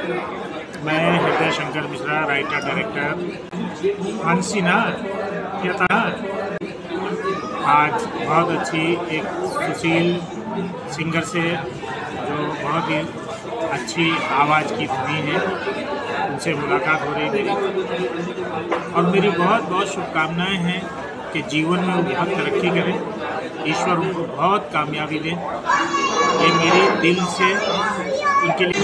मैं हृदय Shankar Mishra, writer director. अनसीना क्या था आज बहुत अच्छी एक सुशील सिंगर से जो बहुत ही अच्छी आवाज़ की धनी है, उनसे मुलाकात हो रही मेरी, और मेरी बहुत बहुत शुभकामनाएं हैं कि जीवन में वो बहुत तरक्की करें, ईश्वर उनको बहुत कामयाबी दें। ये मेरे दिल से उनके लिए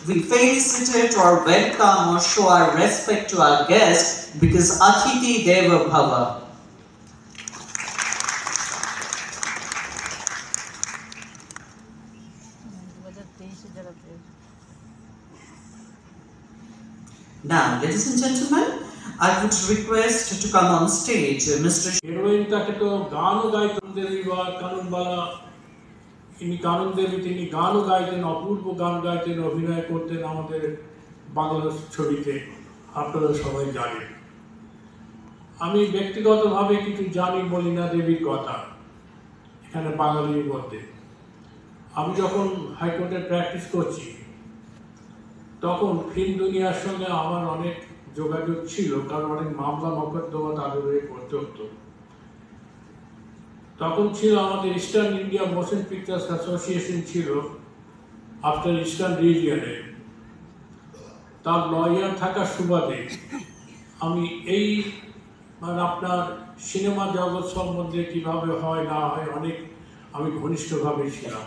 we felicitate or welcome or show our respect to our guest because Atithi Deva Bhava. Now, ladies and gentlemen, I would request to come on stage Mr. Heroine তাকে তো গানও গাইতেন দেবী বা কানুনবালা, ইনি কানুন দেবী, তিনি গানও গাইতেন, অপূর্ব গান গাইতেন, অভিনয় করতেন আমাদের বাংলা ছবিতে, আপনারা সবাই জানেন। আমি ব্যক্তিগতভাবে কিছু জানি বলি না দেবীর কথা এখানে বাঙালির মধ্যে। আমি যখন হাইকোর্টে প্র্যাকটিস করছি তখন ফিল্ম দুনিয়ার সঙ্গে আমার অনেক যোগাযোগ ছিল, কারণ অনেক মামলা মোকদ্দমা তাদের করতে হতো। তখন ছিল আমাদের eastern India motion pictures association ছিল আফটার ইস্টার্ন রিজিয়নে, তার লয়ার থাকার সুবাদে আমি এই আপনার সিনেমা জগৎ সম্বন্ধে কীভাবে হয় না হয় অনেক আমি ঘনিষ্ঠভাবে ছিলাম।